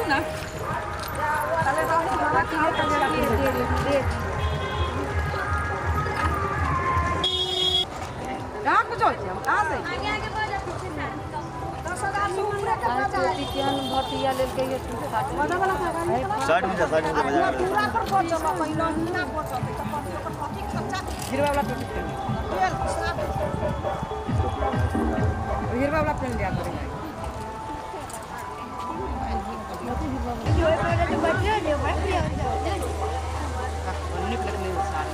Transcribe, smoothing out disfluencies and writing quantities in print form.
तू ना चले बाकी दे कहाँ को चलते हम कहाँ से आगे आगे बढ़ जा पीछे से 10,000 से ऊपर का टिकन भटिया ले के ये 60 वाला वाला 60 में बजा पूरा पर पहुंच चला पहिला ना पहुंच तो पटी कच्चा गिरवा वाला टिकट तेल साफ गिरवा वाला पेन दिया करेंगे जो पहले तो बैठे जो बैठे निकल नहीं सारा